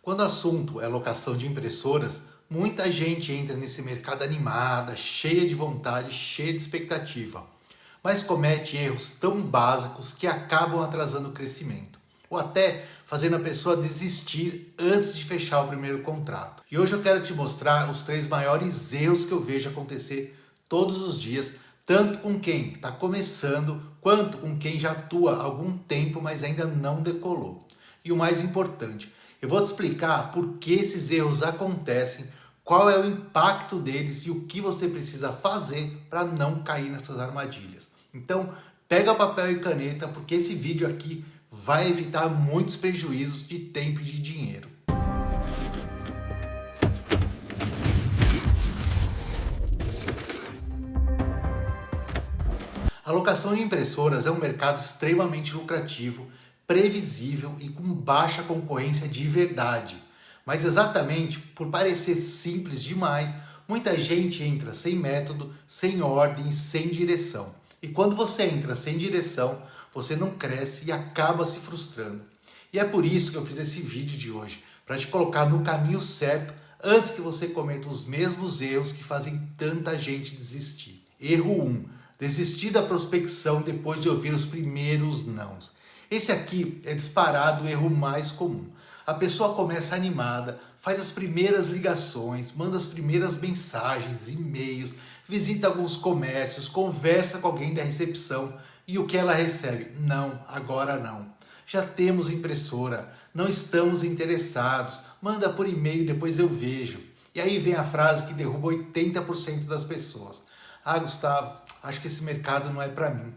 Quando o assunto é locação de impressoras, muita gente entra nesse mercado animada, cheia de vontade, cheia de expectativa, mas comete erros tão básicos que acabam atrasando o crescimento, ou até fazendo a pessoa desistir antes de fechar o primeiro contrato. E hoje eu quero te mostrar os 3 maiores erros que eu vejo acontecer todos os dias, tanto com quem está começando, quanto com quem já atua há algum tempo, mas ainda não decolou. E o mais importante, eu vou te explicar por que esses erros acontecem, qual é o impacto deles e o que você precisa fazer para não cair nessas armadilhas. Então, pega papel e caneta, porque esse vídeo aqui vai evitar muitos prejuízos de tempo e de dinheiro. A locação de impressoras é um mercado extremamente lucrativo, previsível e com baixa concorrência de verdade. Mas exatamente por parecer simples demais, muita gente entra sem método, sem ordem, sem direção. E quando você entra sem direção, você não cresce e acaba se frustrando. E é por isso que eu fiz esse vídeo de hoje, para te colocar no caminho certo antes que você cometa os mesmos erros que fazem tanta gente desistir. Erro 1. Desistir da prospecção depois de ouvir os primeiros nãos. Esse aqui é disparado o erro mais comum. A pessoa começa animada, faz as primeiras ligações, manda as primeiras mensagens, e-mails, visita alguns comércios, conversa com alguém da recepção e o que ela recebe? Não, agora não. Já temos impressora, não estamos interessados, manda por e-mail, depois eu vejo. E aí vem a frase que derruba 80% das pessoas. Ah, Gustavo, acho que esse mercado não é para mim.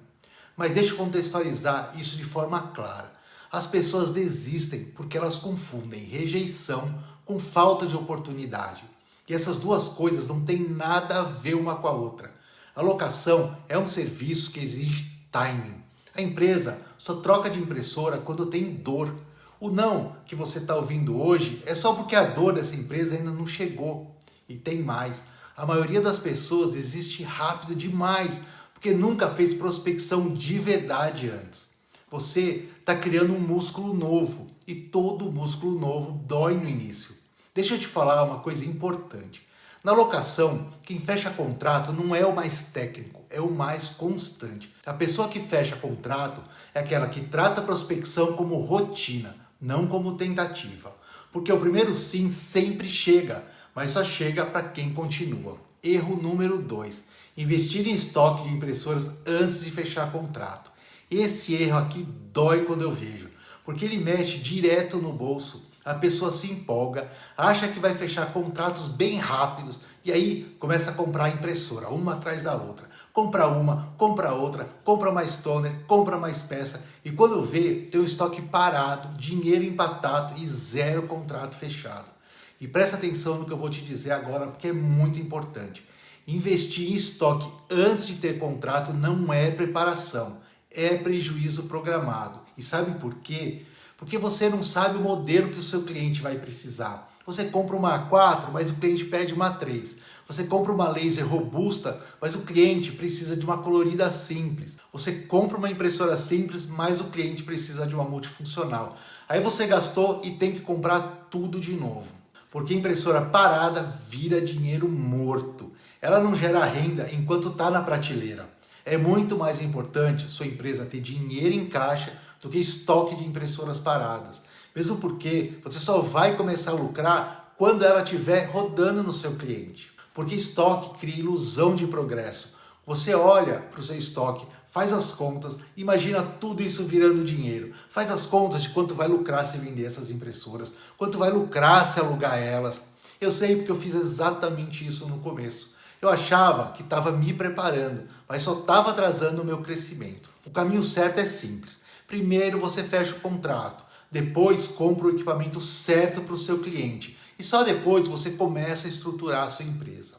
Mas deixa eu contextualizar isso de forma clara. As pessoas desistem porque elas confundem rejeição com falta de oportunidade. E essas duas coisas não têm nada a ver uma com a outra. A locação é um serviço que exige timing. A empresa só troca de impressora quando tem dor. O não que você está ouvindo hoje é só porque a dor dessa empresa ainda não chegou. E tem mais. A maioria das pessoas desiste rápido demais, porque nunca fez prospecção de verdade antes. Você está criando um músculo novo, e todo músculo novo dói no início. Deixa eu te falar uma coisa importante. Na locação, quem fecha contrato não é o mais técnico, é o mais constante. A pessoa que fecha contrato é aquela que trata a prospecção como rotina, não como tentativa. Porque o primeiro sim sempre chega, mas só chega para quem continua. Erro número 2. Investir em estoque de impressoras antes de fechar contrato. Esse erro aqui dói quando eu vejo, porque ele mexe direto no bolso. A pessoa se empolga, acha que vai fechar contratos bem rápidos e aí começa a comprar impressora, uma atrás da outra. Compra uma, compra outra, compra mais toner, compra mais peça e quando vê, tem o estoque parado, dinheiro empatado e 0 contrato fechado. E presta atenção no que eu vou te dizer agora, porque é muito importante. Investir em estoque antes de ter contrato não é preparação, é prejuízo programado. E sabe por quê? Porque você não sabe o modelo que o seu cliente vai precisar. Você compra uma A4, mas o cliente pede uma A3. Você compra uma laser robusta, mas o cliente precisa de uma colorida simples. Você compra uma impressora simples, mas o cliente precisa de uma multifuncional. Aí você gastou e tem que comprar tudo de novo. Porque impressora parada vira dinheiro morto. Ela não gera renda enquanto está na prateleira. É muito mais importante sua empresa ter dinheiro em caixa do que estoque de impressoras paradas. Mesmo porque você só vai começar a lucrar quando ela estiver rodando no seu cliente. Porque estoque cria ilusão de progresso. Você olha para o seu estoque, faz as contas, imagina tudo isso virando dinheiro. Faz as contas de quanto vai lucrar se vender essas impressoras, quanto vai lucrar se alugar elas. Eu sei porque eu fiz exatamente isso no começo. Eu achava que estava me preparando, mas só estava atrasando o meu crescimento. O caminho certo é simples. Primeiro você fecha o contrato, depois compra o equipamento certo para o seu cliente e só depois você começa a estruturar a sua empresa.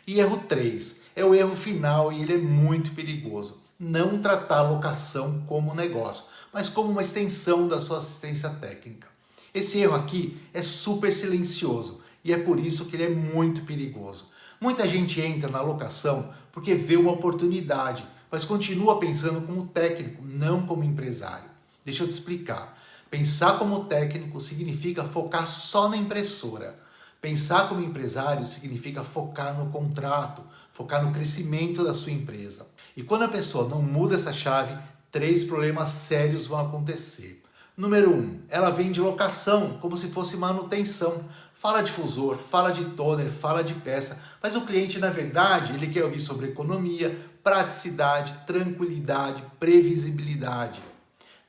E erro 3, é o erro final e ele é muito perigoso. Não tratar a locação como negócio, mas como uma extensão da sua assistência técnica. Esse erro aqui é super silencioso e é por isso que ele é muito perigoso. Muita gente entra na locação porque vê uma oportunidade, mas continua pensando como técnico, não como empresário. Deixa eu te explicar. Pensar como técnico significa focar só na impressora. Pensar como empresário significa focar no contrato, focar no crescimento da sua empresa. E quando a pessoa não muda essa chave, 3 problemas sérios vão acontecer. Número 1, ela vende locação como se fosse manutenção. Fala de difusor, fala de toner, fala de peça, mas o cliente, na verdade, ele quer ouvir sobre economia, praticidade, tranquilidade, previsibilidade.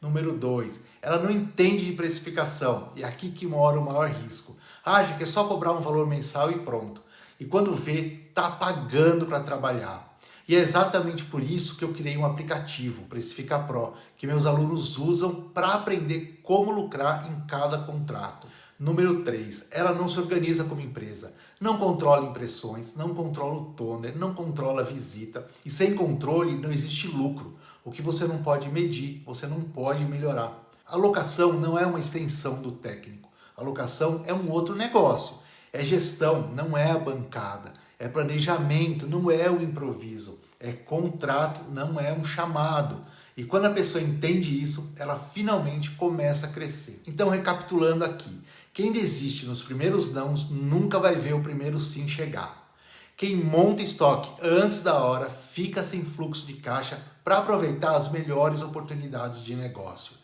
Número 2, ela não entende de precificação, e é aqui que mora o maior risco. Acha que é só cobrar um valor mensal e pronto. E quando vê, está pagando para trabalhar. E é exatamente por isso que eu criei um aplicativo, Precifica Pro, que meus alunos usam para aprender como lucrar em cada contrato. Número 3, ela não se organiza como empresa, não controla impressões, não controla o toner, não controla a visita, e sem controle não existe lucro. O que você não pode medir, você não pode melhorar. A locação não é uma extensão do técnico, a locação é um outro negócio, é gestão, não é a bancada, é planejamento, não é o improviso, é contrato, não é um chamado. E quando a pessoa entende isso, ela finalmente começa a crescer. Então, recapitulando aqui, quem desiste nos primeiros nãos nunca vai ver o primeiro sim chegar. Quem monta estoque antes da hora fica sem fluxo de caixa para aproveitar as melhores oportunidades de negócio.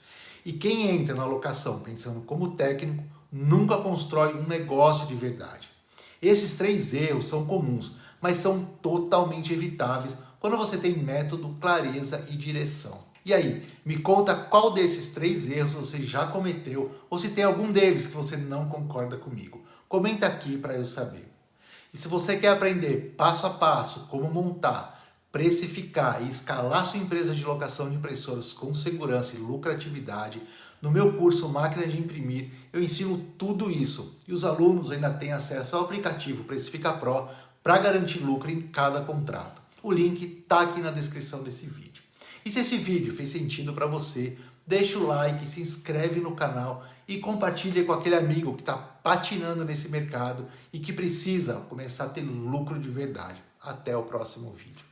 E quem entra na locação pensando como técnico nunca constrói um negócio de verdade. Esses 3 erros são comuns, mas são totalmente evitáveis quando você tem método, clareza e direção. E aí, me conta qual desses 3 erros você já cometeu ou se tem algum deles que você não concorda comigo. Comenta aqui para eu saber. E se você quer aprender passo a passo como montar, precificar e escalar sua empresa de locação de impressoras com segurança e lucratividade, no meu curso Máquina de Imprimir, eu ensino tudo isso e os alunos ainda têm acesso ao aplicativo Precifica Pro para garantir lucro em cada contrato. O link está aqui na descrição desse vídeo. E se esse vídeo fez sentido para você, deixa o like, se inscreve no canal e compartilha com aquele amigo que está patinando nesse mercado e que precisa começar a ter lucro de verdade. Até o próximo vídeo.